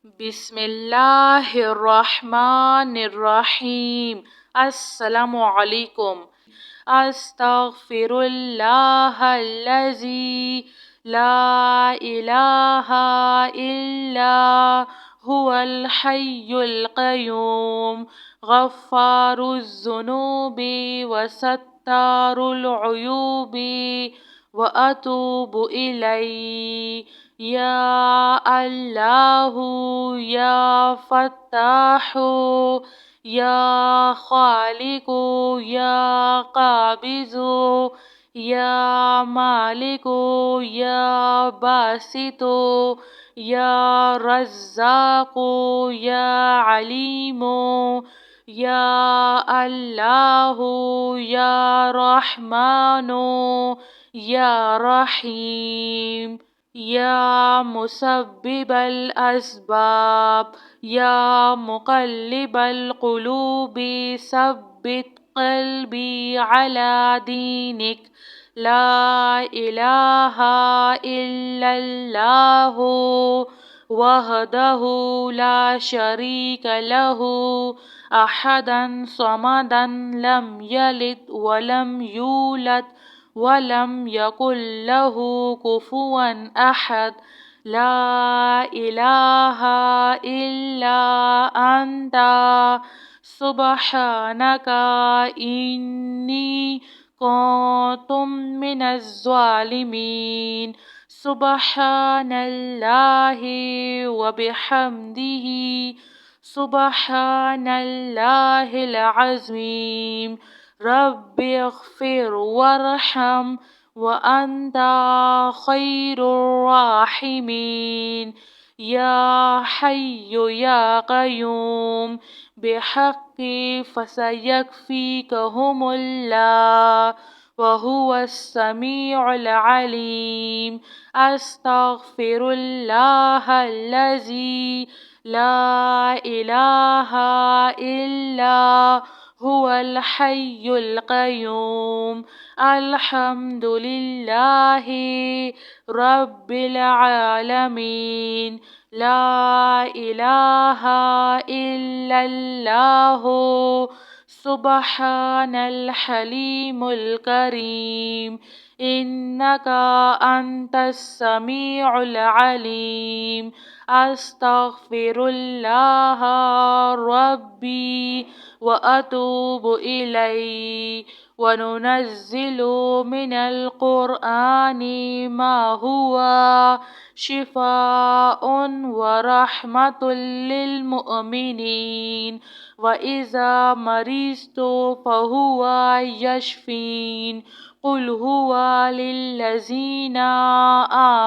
بسم الله الرحمن الرحيم. السلام عليكم. أستغفر الله الذي لا إله إلا هو الحي القيوم غفار الذنوب وستار العيوب وأتوب إليه. يا الله يا فتاح يا خالق يا قابض يا مالك يا باسط يا رزاق يا عليم يا الله يا رحمن يا رحيم. يا مسبب الأسباب يا مقلب القلوب ثبت قلبي على دينك. لا إله إلا الله وحده لا شريك له أحدا صمدا لم يلد ولم يولد ولم يكن له كفوا أحد. لا إله إلا أنت سبحانك إني كنت من الظالمين. سبحان الله وبحمده سبحان الله العظيم. رب اغفر وارحم وأنت خير الراحمين. يا حي يا قيوم بحق فسيكفيكهم الله وهو السميع العليم. أستغفر الله الذي لا إله إلا هو الحي القيوم. الحمد لله رب العالمين. لا إله إلا الله سبحان الحليم الكريم. إنك أنت السميع العليم. أستغفر الله ربي وأتوب إليه. وننزل من القرآن ما هو شفاء ورحمة للمؤمنين وإذا مرضت فهو يشفين. قل هو للذين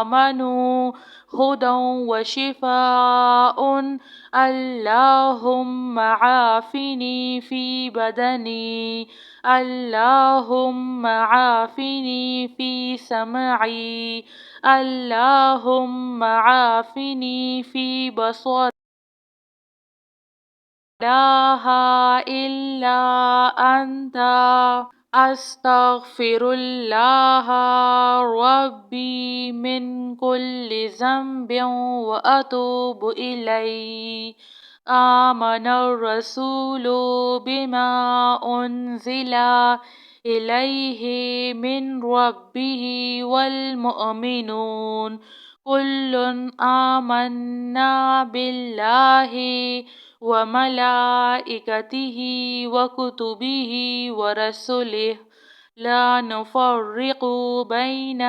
آمنوا هدى وشفاء. اللهم عافني في بدني اللهم عافني في سمعي اللهم عافني في بصري. لا إله إلا أنت أستغفر الله ربي من كل ذنب وأتوب إليه. آمن الرسول بما أنزل إليه من ربه والمؤمنون كل آمنا بالله وملائكته وكتبه ورسله لا نفرق بين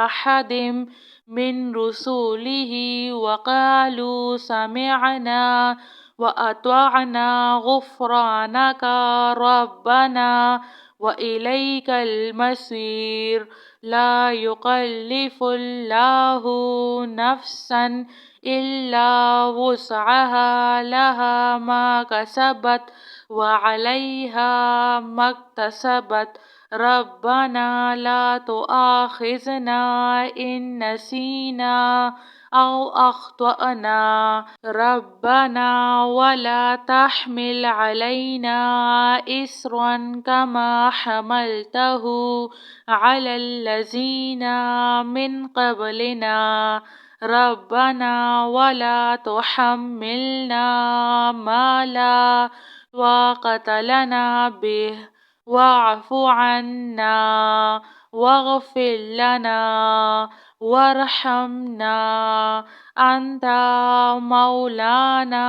أحد من رسله وقالوا سمعنا وأطعنا غفرانك ربنا وإليك المصير. لا يكلف الله نفسا إلا وسعها لها ما كسبت وعليها ما اكتسبت. ربنا لا تؤاخذنا إن نسينا أو أخطأنا. ربنا ولا تحمل علينا إصرا كما حملته على الذين من قبلنا. ربنا ولا تحملنا ما لا طاقة لنا به واعف عنا واغفر لنا وارحمنا أنت مولانا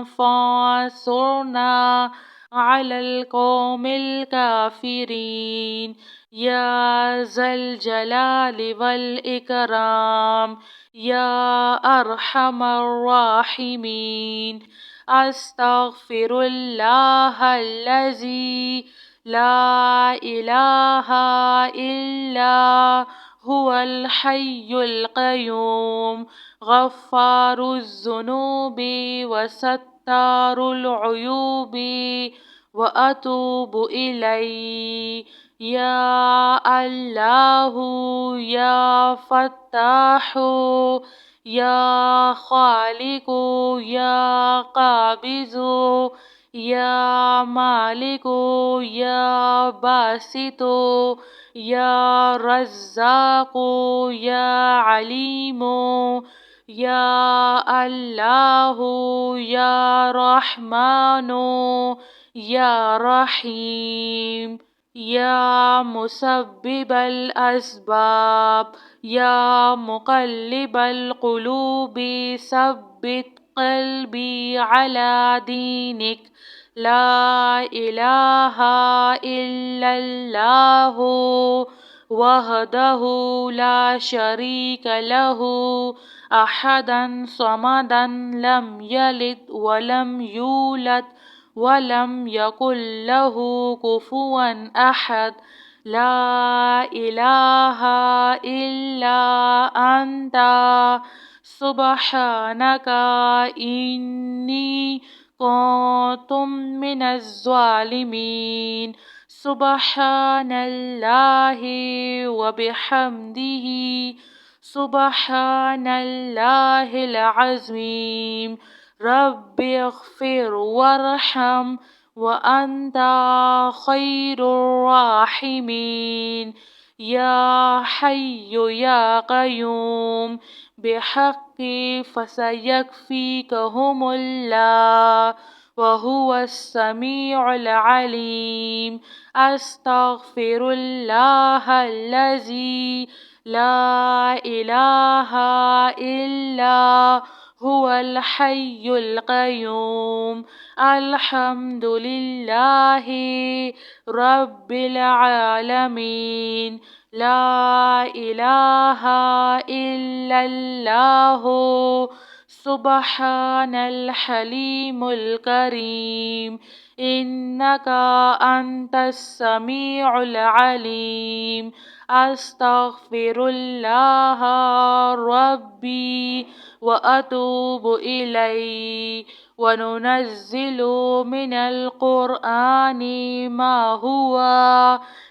فانصرنا على القوم الكافرين يا ذا الجلال والإكرام يا أرحم الراحمين أستغفر الله الذي لا إله إلا هو الحي القيوم غفار الذنوب وستار العيوب وأتوب إليه يا الله يا فتاح يا خالق يا قابض يا مالك يا باسط يا رزاق يا عليم يا الله يا رحمن يا رحيم يا مسبب الأسباب يا مقلب القلوب ثبت قلبي على دينك لا إله إلا الله وحده لا شريك له أحدا صمدا لم يلد ولم يولد ولم يكن له كفوا أحد لا إله إلا أنت سبحانك إني كنت من الظالمين سبحان الله وبحمده سبحان الله العظيم رب اغفر وارحم وأنت خير الراحمين يا حي يا قيوم بحق فسيكفيكهم الله وهو السميع العليم أستغفر الله الذي لا إله إلا هو الحي القيوم الحمد لله رب العالمين لا إله إلا الله سبحان الحليم الكريم إنك أنت السميع العليم أستغفر الله ربي وأتوب إليه وننزل من القرآن ما هو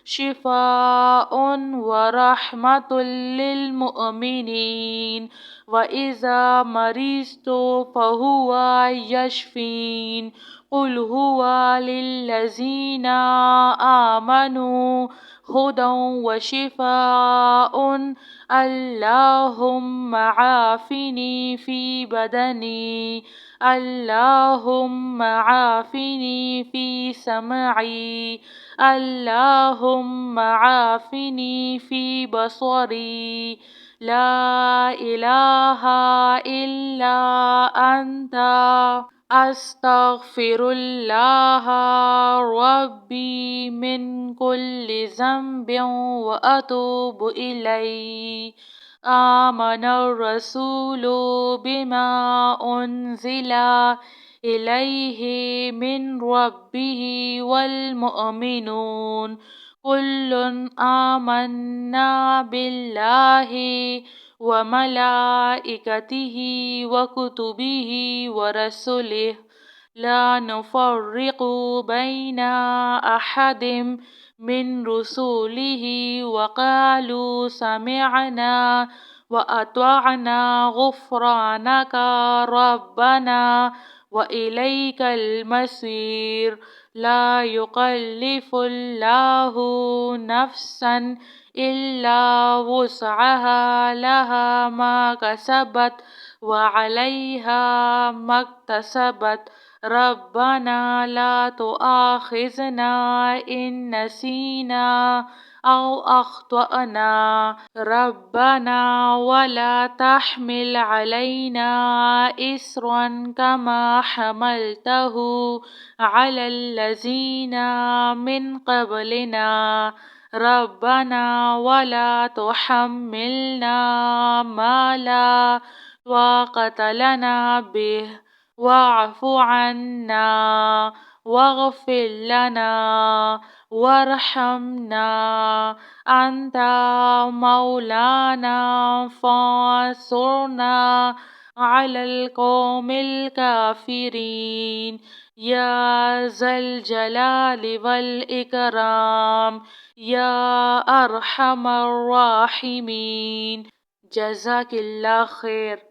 شفاء ورحمة للمؤمنين وإذا مرضت فهو يشفين قل هو للذين آمنوا هدى وشفاء اللهم عافني في بدني اللهم عافني في سمعي اللهم عافني في بصري لا إله إلا أنت أستغفر الله ربي من كل ذنب وأتوب إليه آمن الرسول بما أنزل إليه من ربه والمؤمنون كل آمنا بالله وملائكته وكتبه ورسله لا نفرق بين أحد من رسله وقالوا سمعنا وأطعنا غفرانك ربنا وإليك المصير لا يكلف الله نفسا إلا وسعها لها ما كسبت وعليها ما اكتسبت ربنا لا تؤاخذنا إن نسينا أو أخطأنا ربنا ولا تحمل علينا إصرا كما حملته على الذين من قبلنا ربنا ولا تحملنا ما لا طاقة لنا به واعف عنا واغفر لنا وارحمنا أنت مولانا فانصرنا على القوم الكافرين يا ذا الجلال والإكرام يا أرحم الراحمين. جزاك الله خیر.